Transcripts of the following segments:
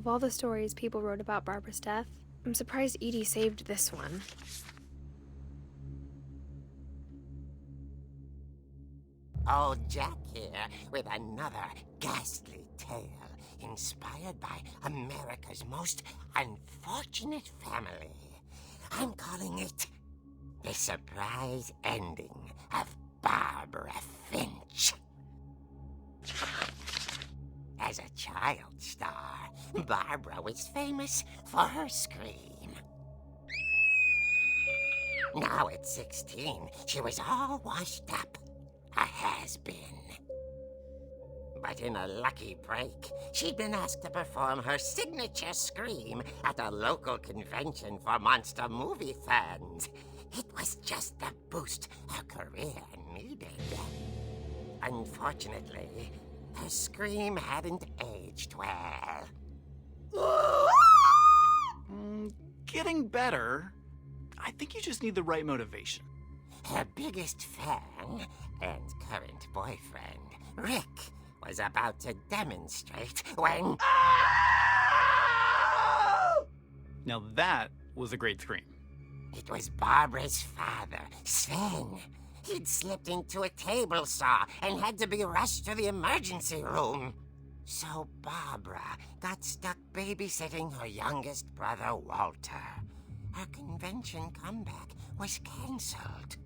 Of all the stories people wrote about Barbara's death, I'm surprised Edie saved this one. Old Jack here with another ghastly tale inspired by America's most unfortunate family. I'm calling it The Surprise Ending of Barbara Finch. As a child star, Barbara was famous for her scream. Now at 16, she was all washed up. A has-been. But in a lucky break, she'd been asked to perform her signature scream at a local convention for monster movie fans. It was just the boost her career needed. Unfortunately, her scream hadn't aged well. Getting better. I think you just need the right motivation. Her biggest fan and current boyfriend, Rick, was about to demonstrate when... Now that was a great scream. It was Barbara's father, Sven. He'd slipped into a table saw and had to be rushed to the emergency room. So Barbara got stuck babysitting her youngest brother, Walter. Her convention comeback was cancelled.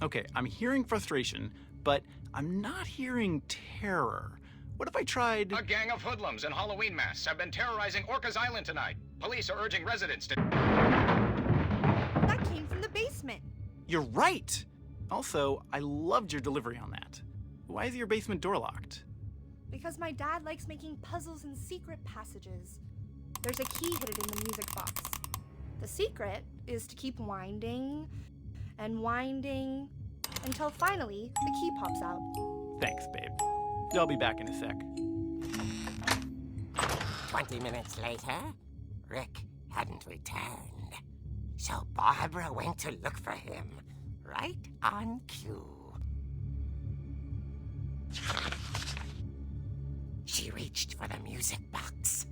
Okay, I'm hearing frustration, but I'm not hearing terror. What if I tried... A gang of hoodlums in Halloween masks have been terrorizing Orcas Island tonight. Police are urging residents to... That came from the basement. You're right! Also, I loved your delivery on that. Why is your basement door locked? Because my dad likes making puzzles and secret passages. There's a key hidden in the music box. The secret is to keep winding and winding until finally the key pops out. Thanks, babe. I'll be back in a sec. 20 minutes later, Rick hadn't returned. So Barbara went to look for him, right on cue. She reached for the music box.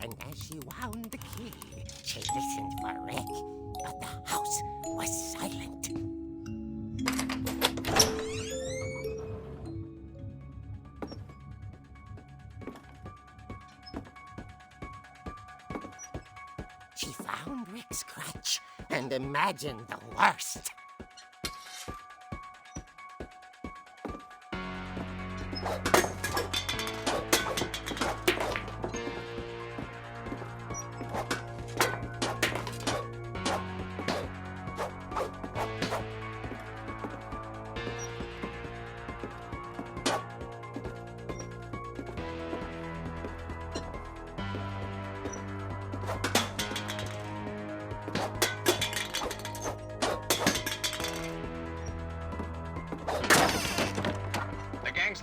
And as she wound the key, she listened for Rick, but the house was silent. She found Rick's crutch and imagined the worst.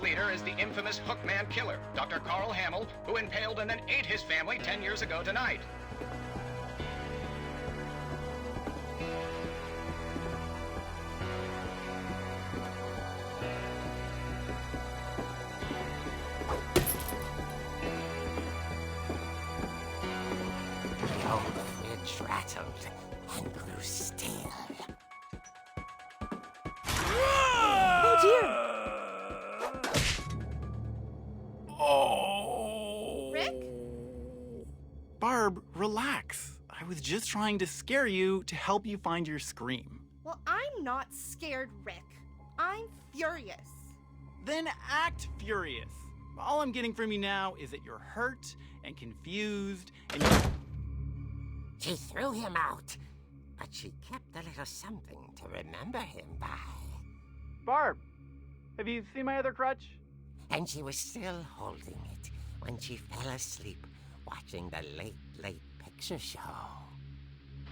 Leader is the infamous Hookman killer, Dr. Carl Hamill, who impaled and then ate his family 10 years ago tonight. The old fridge rattled and grew still. Oh dear! Rick? Barb, relax. I was just trying to scare you to help you find your scream. Well, I'm not scared, Rick. I'm furious. Then act furious. All I'm getting from you now is that you're hurt and confused and She threw him out, but she kept a little something to remember him by. Barb, have you seen my other crutch? And she was still holding it when she fell asleep watching the Late Picture Show.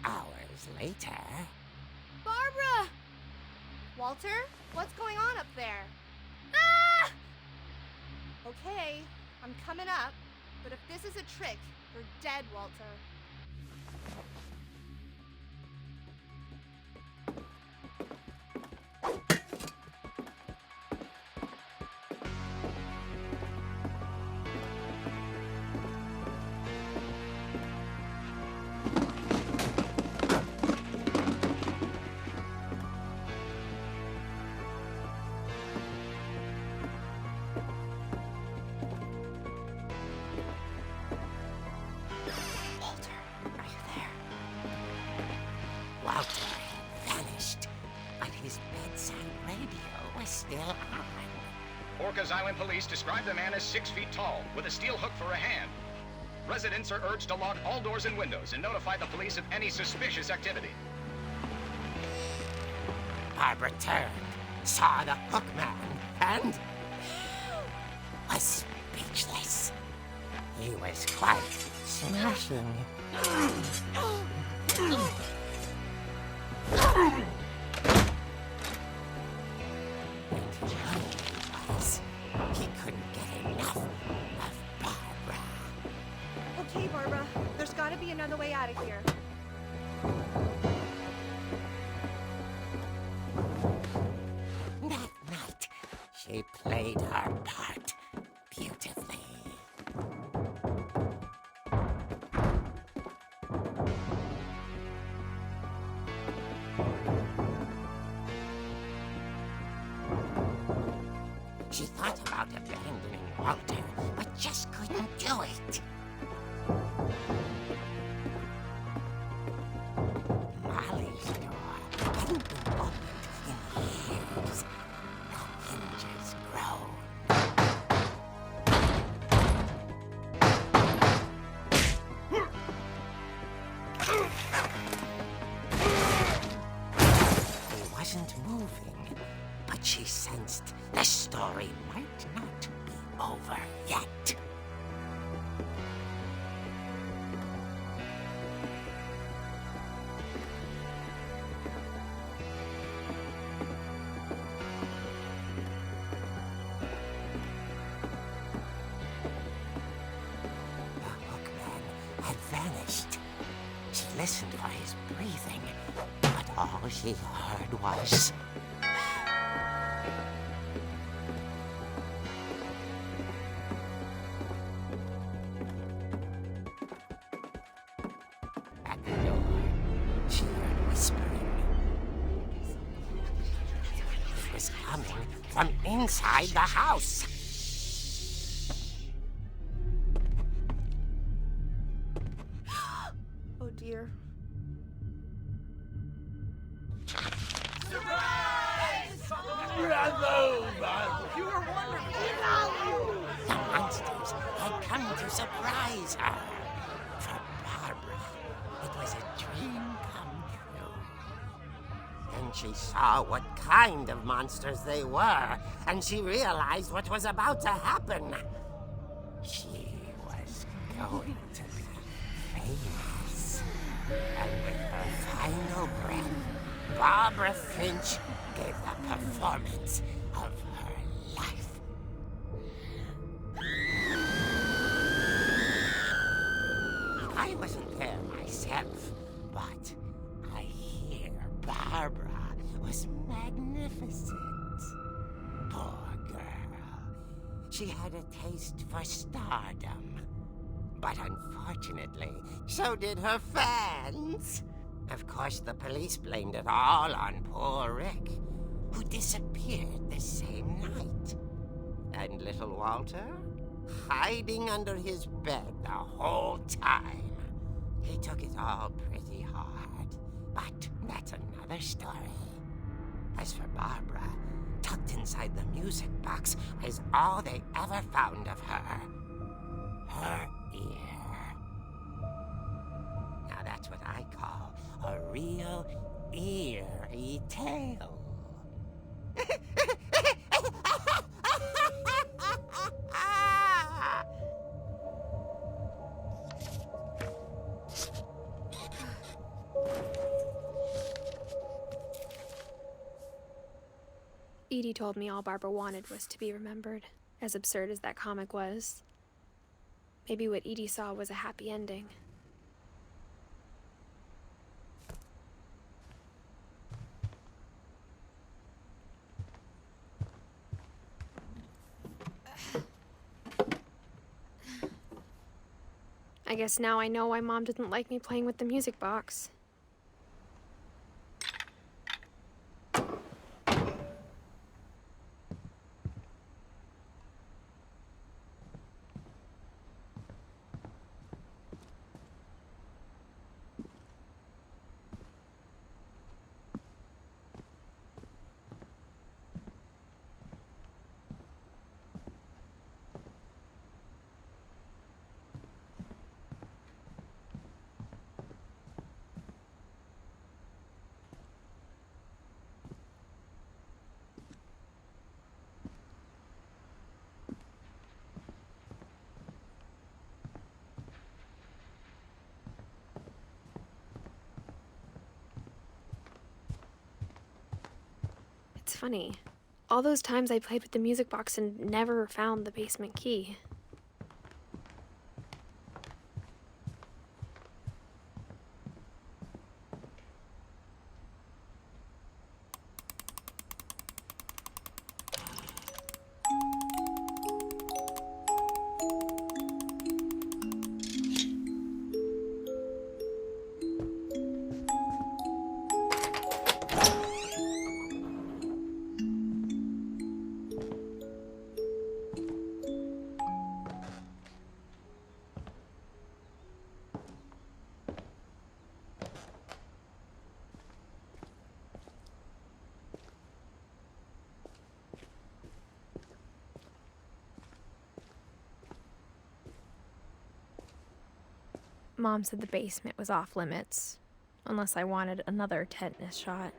Hours later... Barbara! Walter, what's going on up there? Ah! Okay, I'm coming up, but if this is a trick, you're dead, Walter. Orcas Island police describe the man as 6 feet tall, with a steel hook for a hand. Residents are urged to lock all doors and windows and notify the police of any suspicious activity. Barbara turned, saw the hook man, and was speechless. He was quite smashing. He couldn't get enough of Barbara. Okay, Barbara, there's gotta be another way out of here. That night, she played her part beautifully. She thought about abandoning Walter, but just couldn't do it. Molly's door hadn't been opened in years. The hinges groaned. He wasn't moving, but she sensed the story might not be over yet. The hookman had vanished. She listened for his breathing, but all she heard was... At the door, she heard whispering. It was coming from inside the house. Oh dear. The monsters had come to surprise her. For Barbara, it was a dream come true. Then she saw what kind of monsters they were, and she realized what was about to happen. She was going to be famous. And with her final breath, Barbara Finch gave the performance of her life. I wasn't there myself, but I hear Barbara was magnificent. Poor girl. She had a taste for stardom. But unfortunately, so did her fans. Of course, the police blamed it all on poor Rick, who disappeared the same night. And little Walter? Hiding under his bed the whole time. He took it all pretty hard, but that's another story. As for Barbara, tucked inside the music box was all they ever found of her. Her ear. Now that's what I call a real eerie tale. Edie told me all Barbara wanted was to be remembered, as absurd as that comic was. Maybe what Edie saw was a happy ending. I guess now I know why Mom didn't like me playing with the music box. funny. All those times I played with the music box and never found the basement key. Mom said the basement was off limits, unless I wanted another tetanus shot.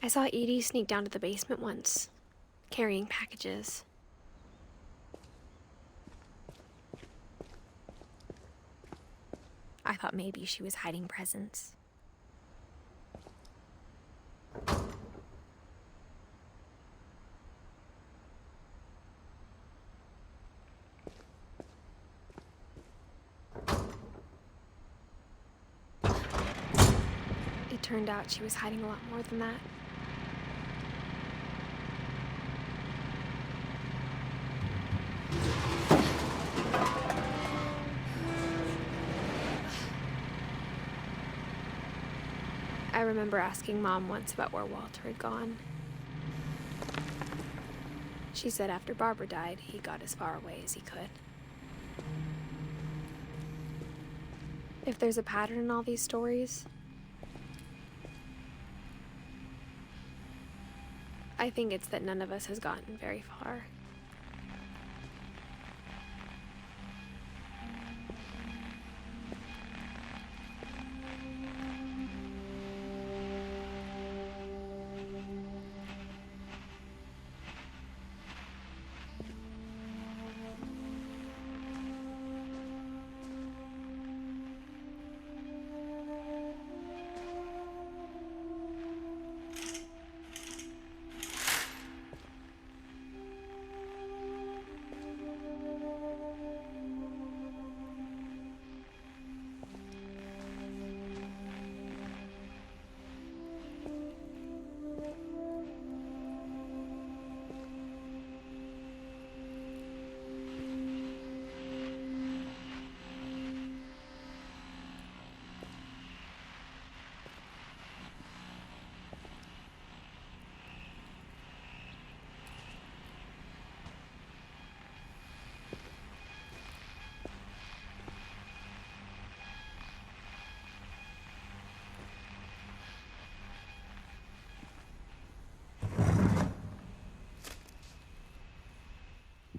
I saw Edie sneak down to the basement once, carrying packages. I thought maybe she was hiding presents. It turned out she was hiding a lot more than that. I remember asking Mom once about where Walter had gone. She said after Barbara died, he got as far away as he could. If there's a pattern in all these stories, I think it's that none of us has gotten very far.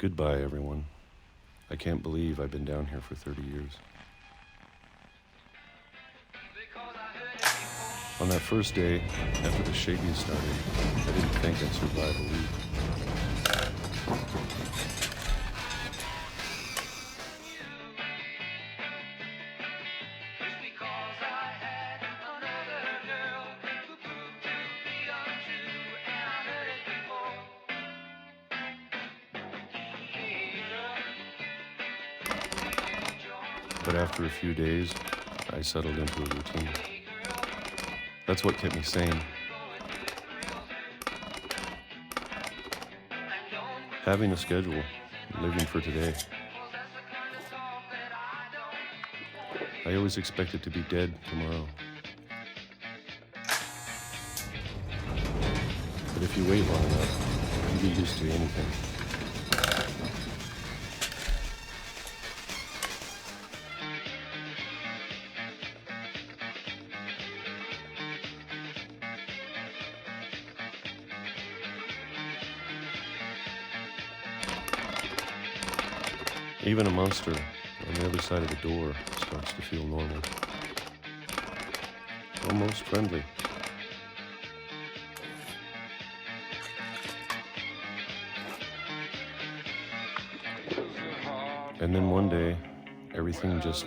Goodbye, everyone. I can't believe I've been down here for 30 years. On that first day, after the shaking started, I didn't think I'd survive a week. But after a few days, I settled into a routine. That's what kept me sane. Having a schedule, living for today. I always expected to be dead tomorrow. But if you wait long enough, you get used to anything. Even a monster on the other side of the door starts to feel normal. Almost friendly. And then one day, everything just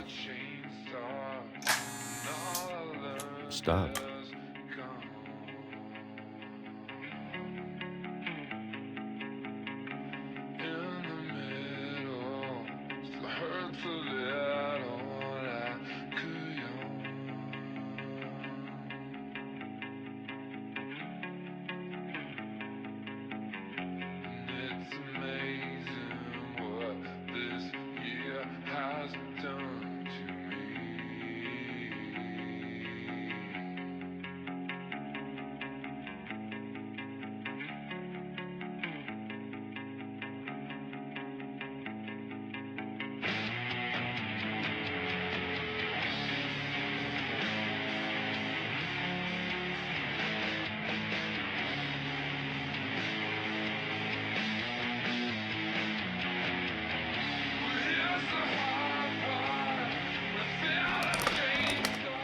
stopped.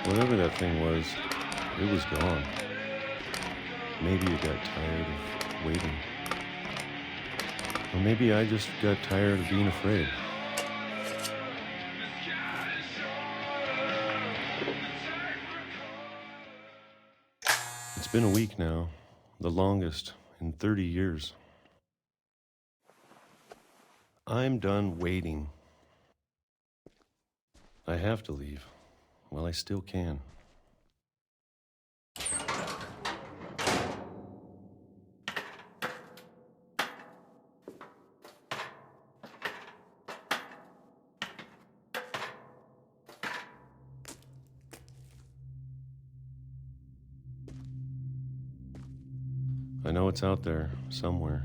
Whatever that thing was, it was gone. Maybe it got tired of waiting. Or maybe I just got tired of being afraid. It's been a week now, the longest in 30 years. I'm done waiting. I have to leave. Well, I still can. I know it's out there somewhere.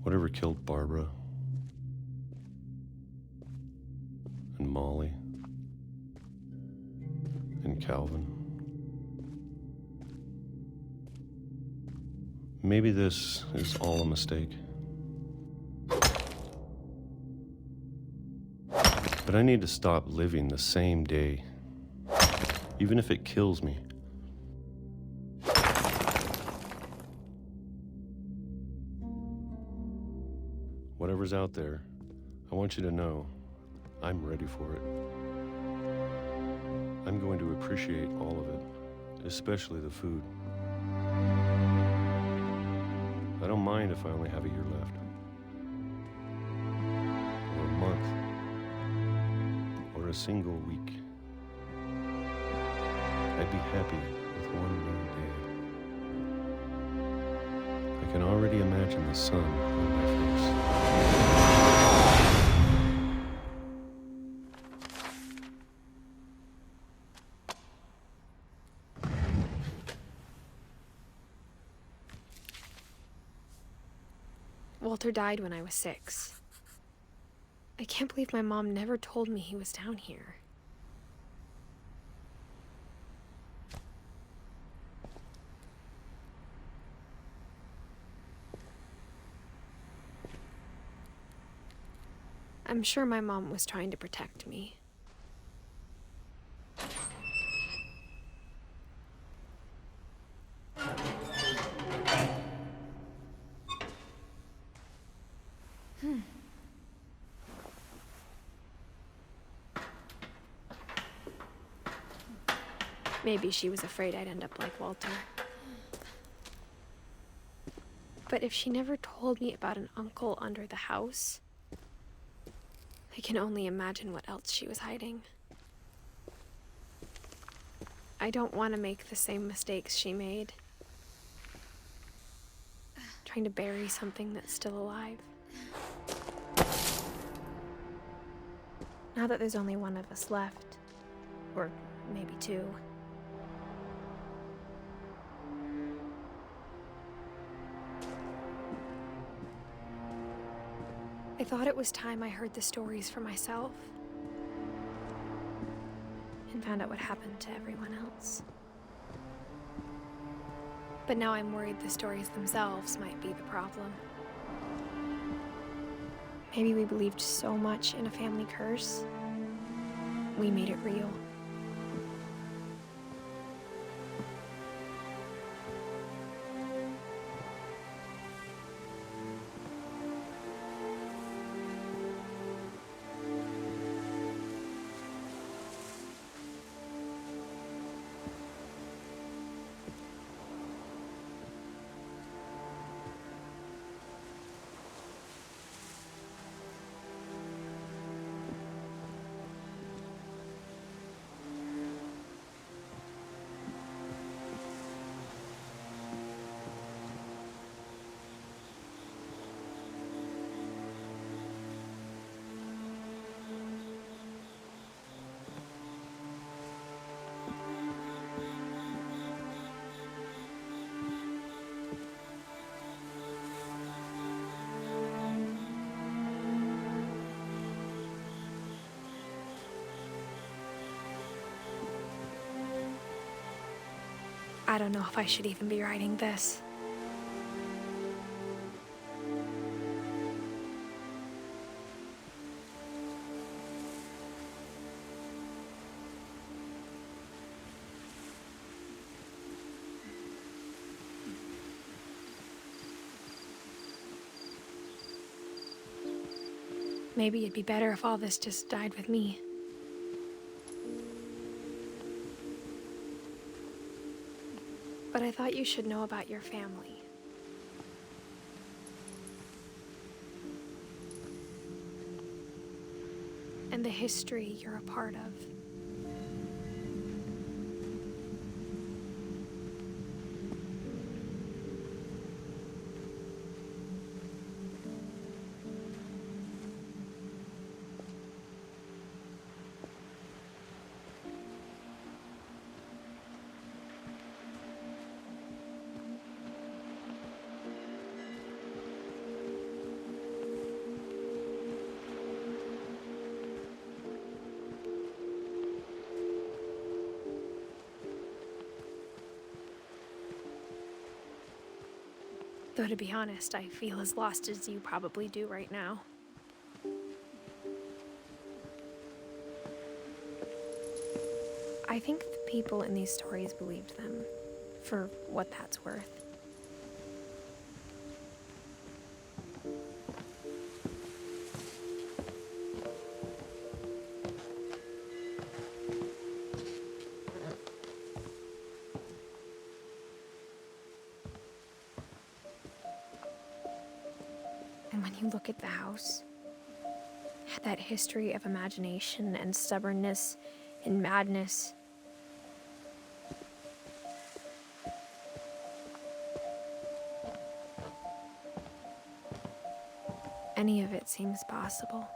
Whatever killed Barbara and Molly and Calvin. Maybe this is all a mistake. But I need to stop living the same day, even if it kills me. Whatever's out there, I want you to know I'm ready for it. I'm going to appreciate all of it, especially the food. I don't mind if I only have a year left, or a month, or a single week. I'd be happy with one new day. I can already imagine the sun on my face. Walter died when I was 6. I can't believe my mom never told me he was down here. I'm sure my mom was trying to protect me. Maybe she was afraid I'd end up like Walter. But if she never told me about an uncle under the house, I can only imagine what else she was hiding. I don't want to make the same mistakes she made. Trying to bury something that's still alive. Now that there's only one of us left, or maybe 2, I thought it was time I heard the stories for myself and found out what happened to everyone else. But now I'm worried the stories themselves might be the problem. Maybe we believed so much in a family curse, we made it real. I don't know if I should even be writing this. Maybe it'd be better if all this just died with me. But I thought you should know about your family. And the history you're a part of. Though to be honest, I feel as lost as you probably do right now. I think the people in these stories believed them, for what that's worth. And when you look at the house, that history of imagination and stubbornness and madness, any of it seems possible.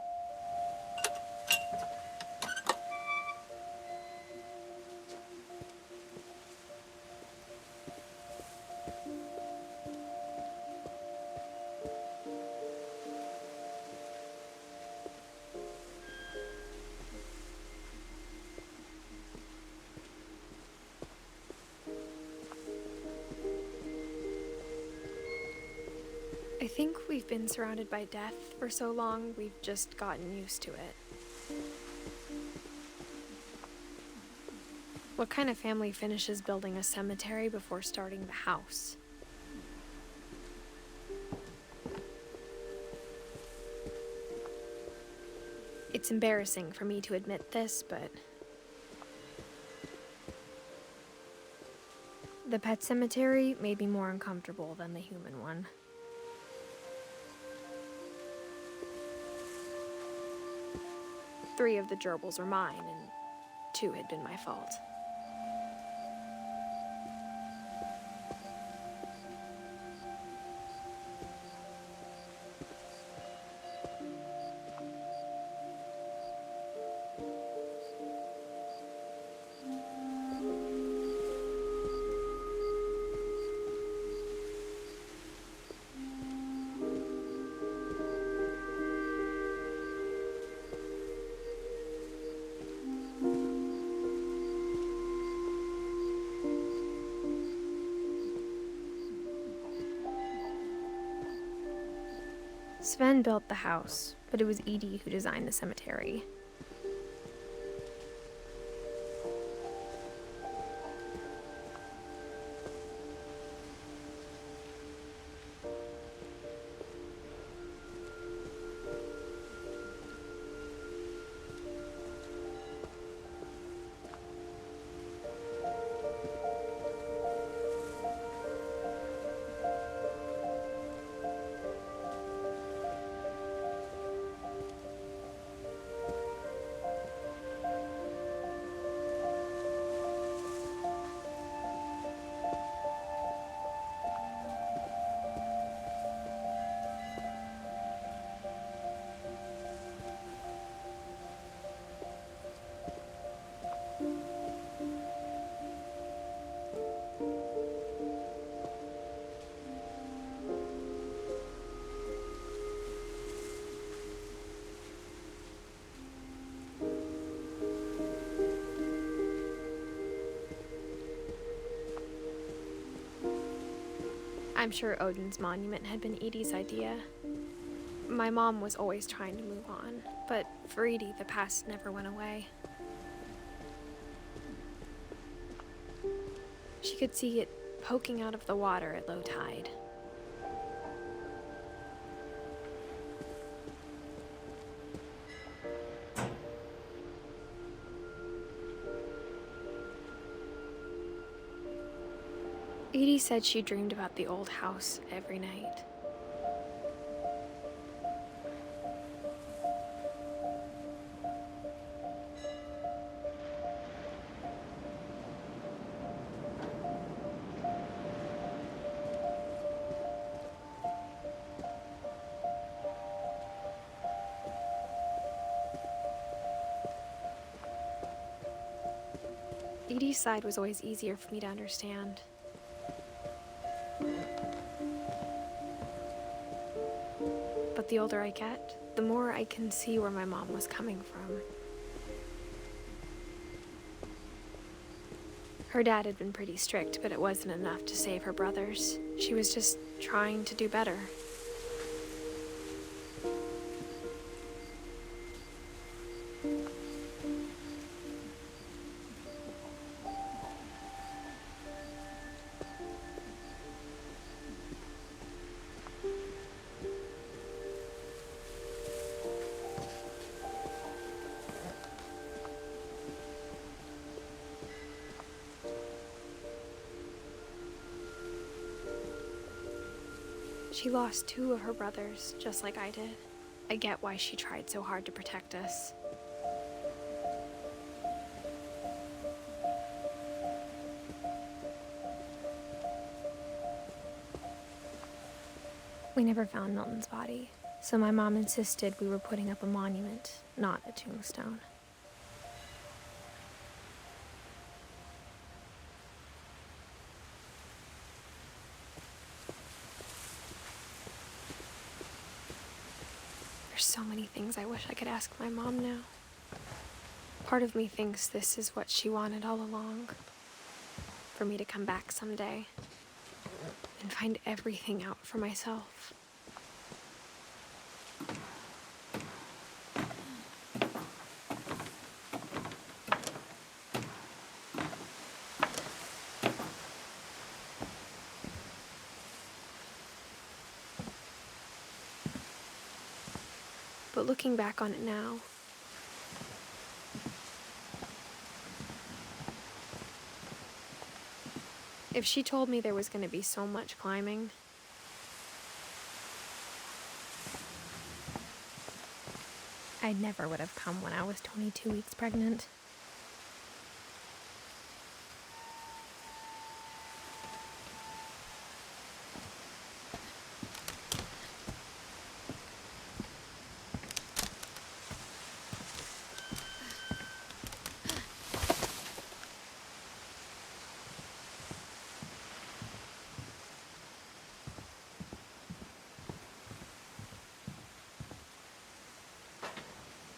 I think we've been surrounded by death for so long, we've just gotten used to it. What kind of family finishes building a cemetery before starting the house? It's embarrassing for me to admit this, but the pet cemetery made me more uncomfortable than the human one. Three of the gerbils were mine, and 2 had been my fault. Sven built the house, but it was Edie who designed the cemetery. I'm sure Odin's monument had been Edie's idea. My mom was always trying to move on, but for Edie, the past never went away. She could see it poking out of the water at low tide. Edie said she dreamed about the old house every night. Edie's side was always easier for me to understand. But the older I get, the more I can see where my mom was coming from. Her dad had been pretty strict, but it wasn't enough to save her brothers. She was just trying to do better. She lost 2 of her brothers, just like I did. I get why she tried so hard to protect us. We never found Milton's body, so my mom insisted we were putting up a monument, not a tombstone. There's so many things I wish I could ask my mom now. Part of me thinks this is what she wanted all along. For me to come back someday and find everything out for myself. But looking back on it now, if she told me there was going to be so much climbing, I never would have come when I was 22 weeks pregnant.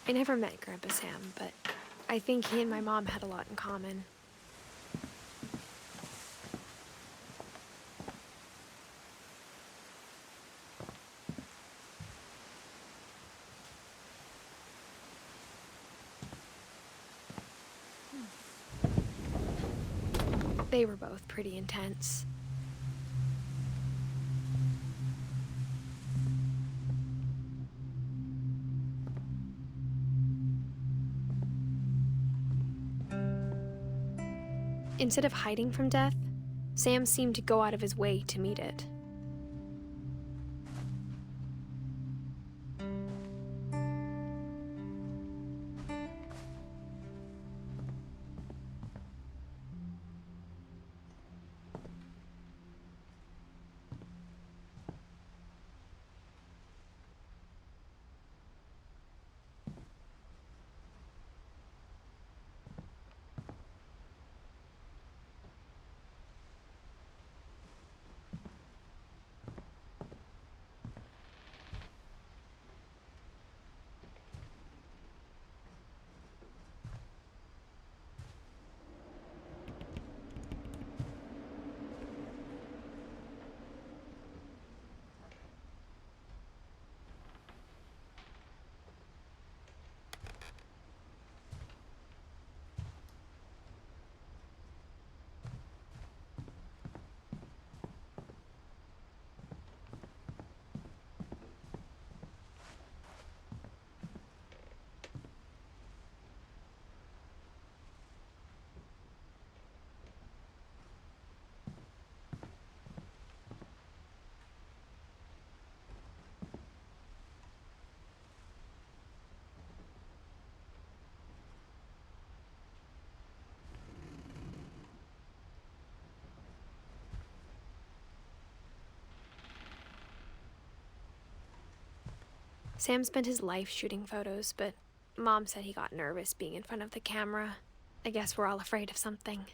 I never met Grandpa Sam, but I think he and my mom had a lot in common. They were both pretty intense. Instead of hiding from death, Sam seemed to go out of his way to meet it. Sam spent his life shooting photos, but Mom said he got nervous being in front of the camera. I guess we're all afraid of something.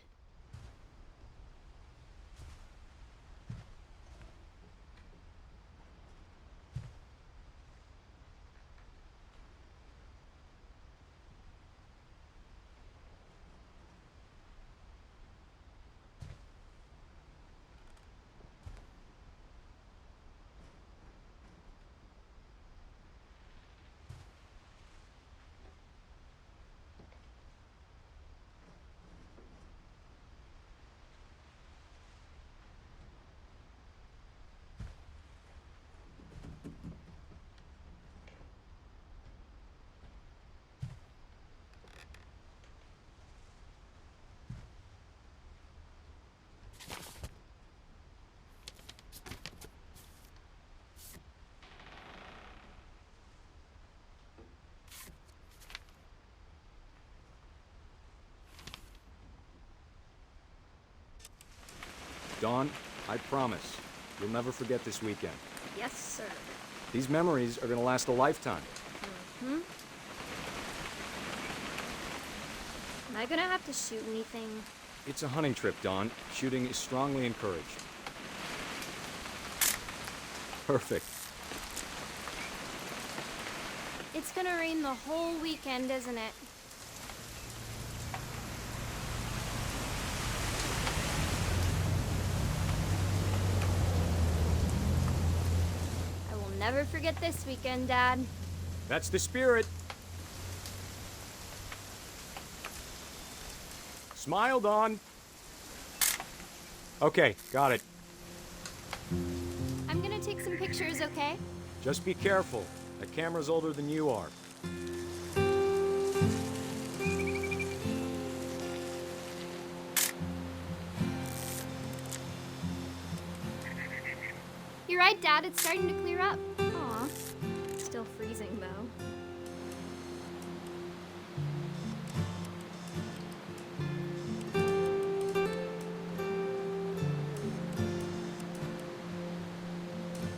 Dawn, I promise, you'll never forget this weekend. Yes, sir. These memories are gonna last a lifetime. Am I gonna have to shoot anything? It's a hunting trip, Dawn. Shooting is strongly encouraged. Perfect. It's gonna rain the whole weekend, isn't it? I will never forget this weekend, Dad. That's the spirit. Smile, Dawn. Okay, got it. I'm gonna take some pictures, okay? Just be careful. That camera's older than you are. You're right, Dad. It's starting to clear up. Aw. Still freezing, though.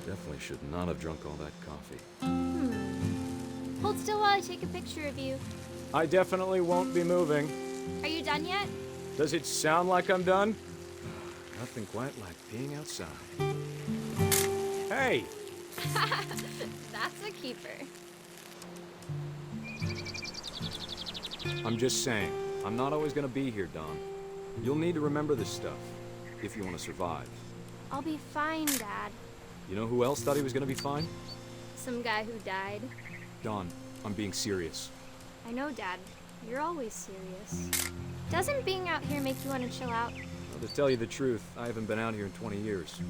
Definitely should not have drunk all that coffee. Hold still while I take a picture of you. I definitely won't be moving. Are you done yet? Does it sound like I'm done? Nothing quite like being outside. Hey! That's a keeper. I'm just saying, I'm not always gonna be here, Dawn. You'll need to remember this stuff, if you want to survive. I'll be fine, Dad. You know who else thought he was gonna be fine? Some guy who died. Dawn, I'm being serious. I know, Dad. You're always serious. Doesn't being out here make you want to chill out? Well, to tell you the truth, I haven't been out here in 20 years.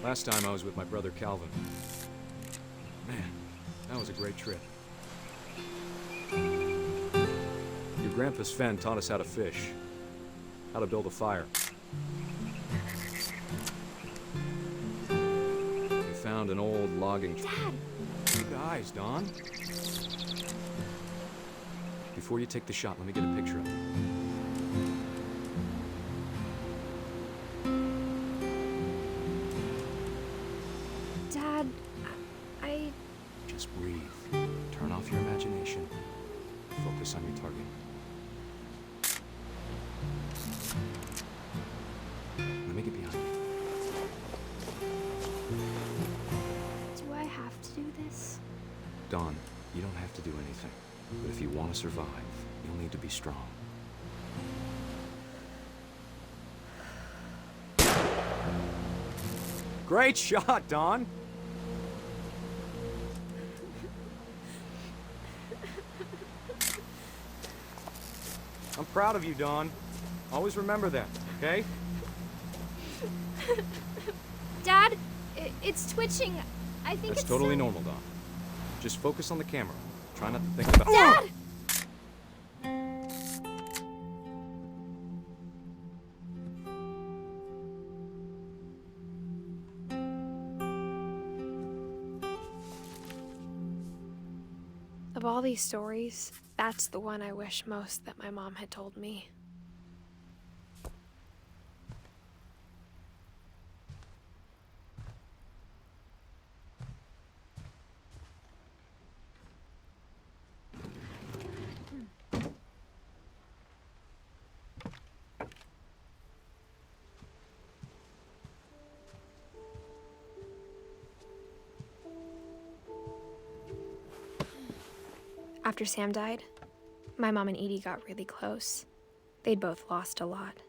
Last time I was with my brother Calvin. Man, that was a great trip. Your grandpa Sven taught us how to fish, how to build a fire. We found an old logging Dad! Good eyes, Dawn. Before you take the shot, let me get a picture of it. Dad, I... Just breathe. Turn off your imagination. Focus on your target. Let me get behind you. Do I have to do this? Dawn, you don't have to do anything. But if you want to survive, you'll need to be strong. Great shot, Dawn! I'm proud of you, Dawn. Always remember that, okay? Dad, it's twitching. I think That's it's totally some- normal, Dawn. Just focus on the camera. Try not to think about... Dad! Of all these stories, that's the one I wish most that my mom had told me. After Sam died, my mom and Edie got really close. They'd both lost a lot.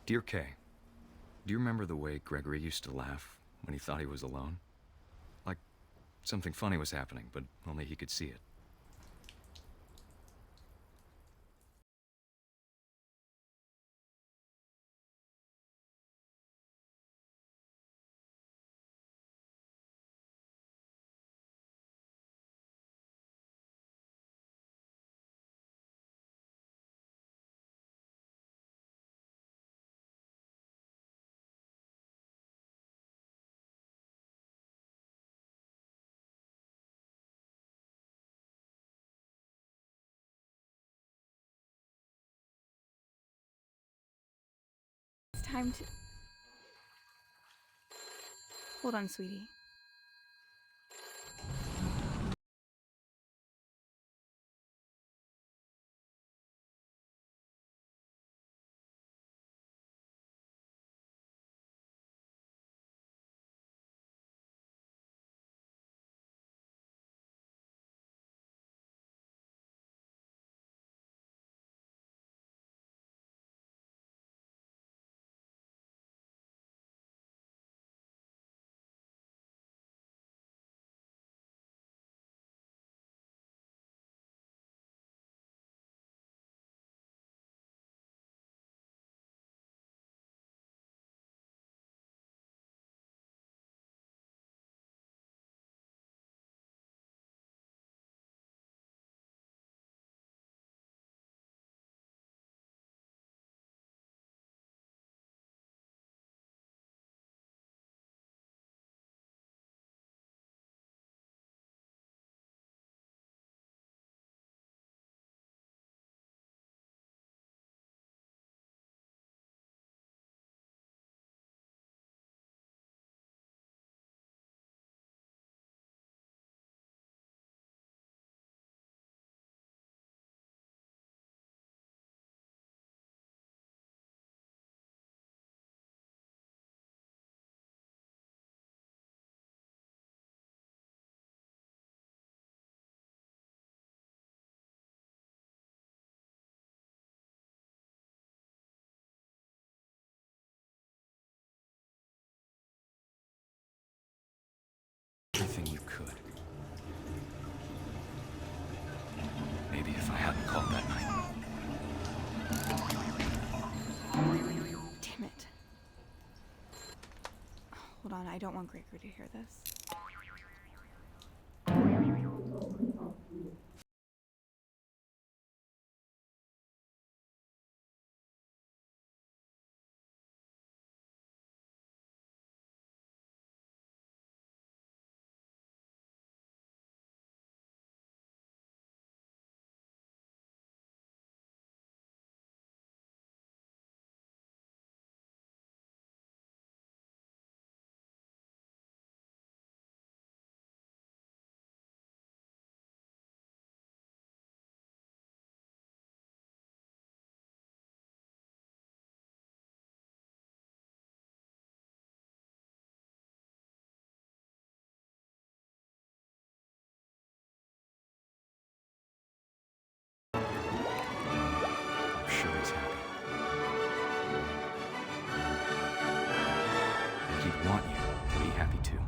Dear Kay, do you remember the way Gregory used to laugh when he thought he was alone? Like something funny was happening, but only he could see it. It's time to... Hold on, sweetie. Everything you could. Maybe if I hadn't called that night. Damn it. Hold on, I don't want Gregory to hear this. I'm sure he's happy. And he'd want you to be happy too.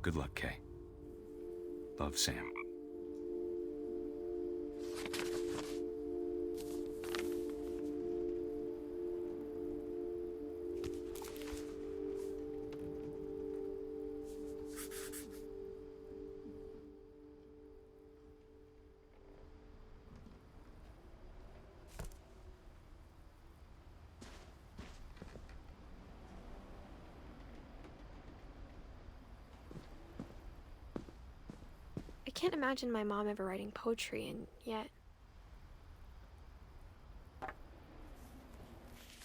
Good luck, Kay. Love, Sam. I can't imagine my mom ever writing poetry, and yet...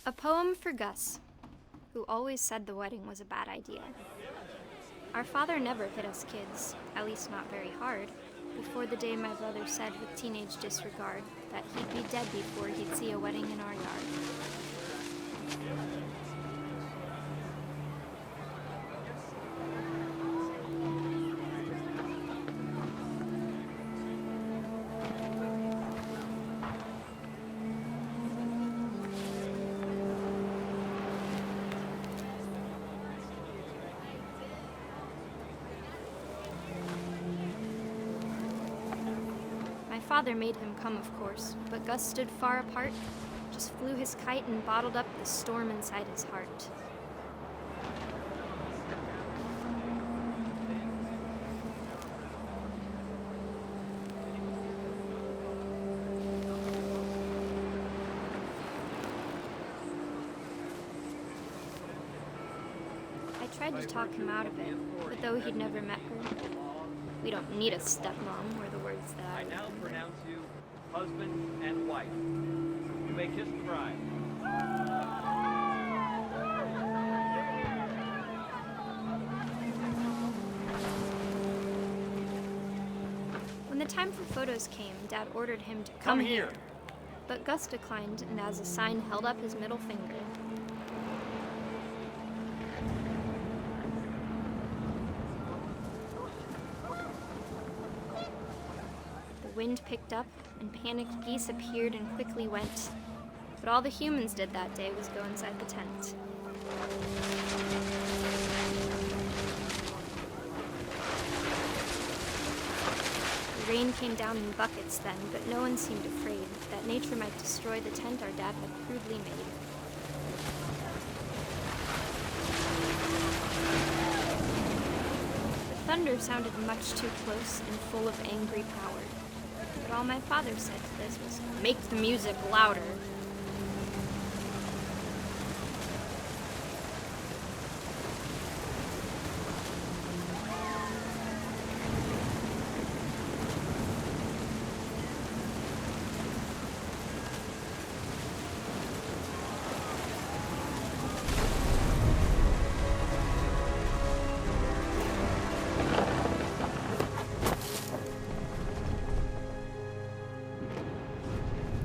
A poem for Gus, who always said the wedding was a bad idea. Our father never hit us kids, at least not very hard, before the day my brother said with teenage disregard that he'd be dead before he'd see a wedding in our yard. father made him come, of course, but Gus stood far apart, just flew his kite and bottled up the storm inside his heart. I tried to talk him out of it, but though he'd never met her, we don't need a stepmom, were the words that I now remembered. pronounce you husband and wife. You may kiss the bride. When the time for photos came, Dad ordered him to come here. But Gus declined and as a sign held up his middle finger. The wind picked up and panicked geese appeared and quickly went. But all the humans did that day was go inside the tent. The rain came down in buckets then, but no one seemed afraid that nature might destroy the tent our dad had crudely made. The thunder sounded much too close and full of angry power. But all my father said to this was, "Make the music louder."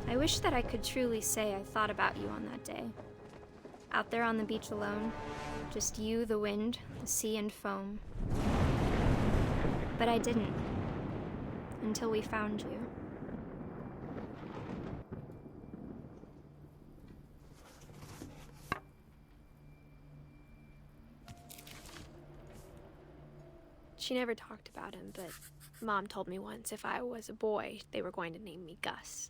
I wish that I could truly say I thought about you on that day. Out there on the beach alone, just you, the wind, the sea, and foam. But I didn't, until we found you. She never talked about him, but Mom told me once if I was a boy, they were going to name me Gus.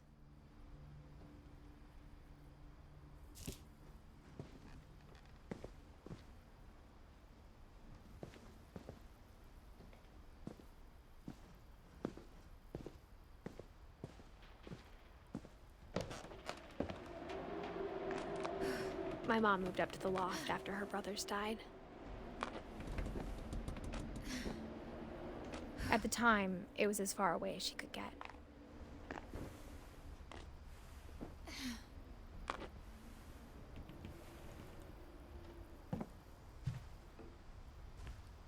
My mom moved up to the loft after her brothers died. At the time, it was as far away as she could get.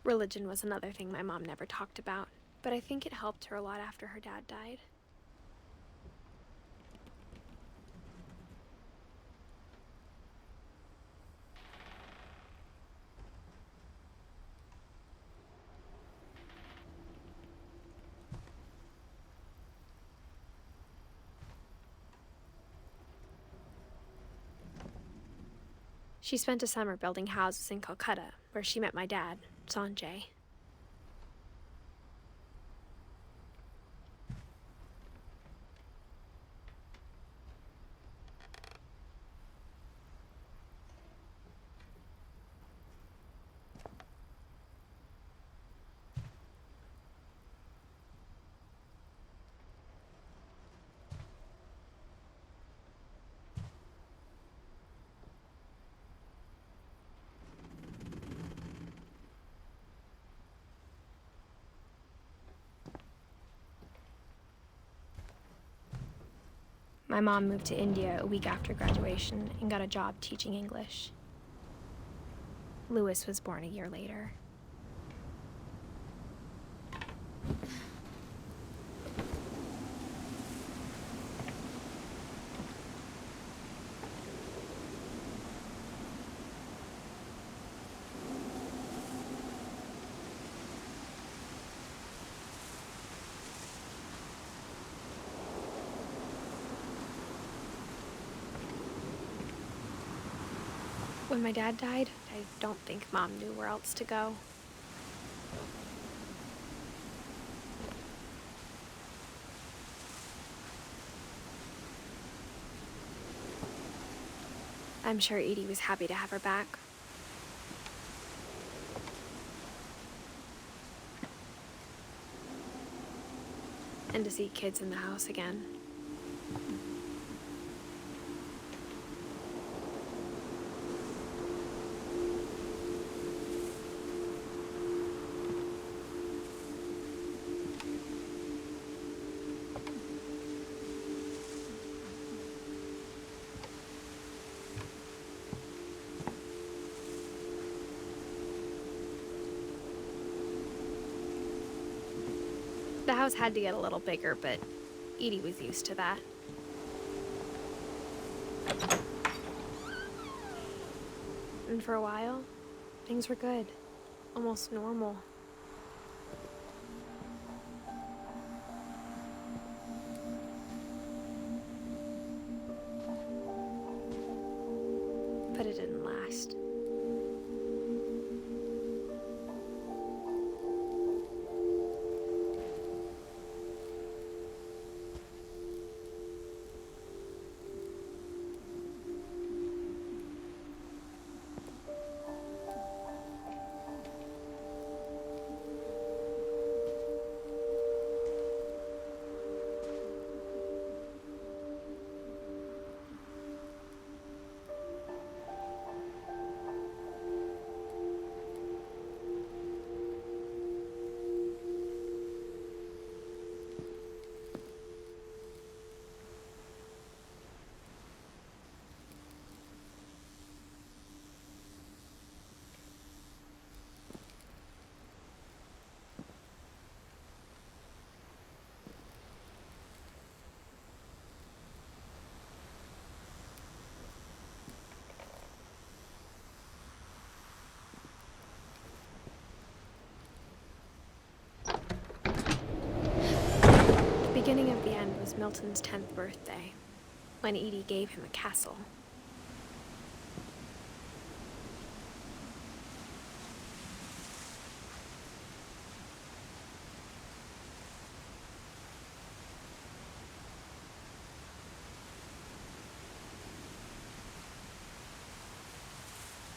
Religion was another thing my mom never talked about, but I think it helped her a lot after her dad died. She spent a summer building houses in Calcutta, where she met my dad, Sanjay. My mom moved to India a week after graduation and got a job teaching English. Louis was born a year later. When my dad died, I don't think Mom knew where else to go. I'm sure Edie was happy to have her back. And to see kids in the house again. The house had to get a little bigger, but Edie was used to that. And for a while, things were good. Almost normal. But it didn't last. The beginning of the end was Milton's 10th birthday, when Edie gave him a castle.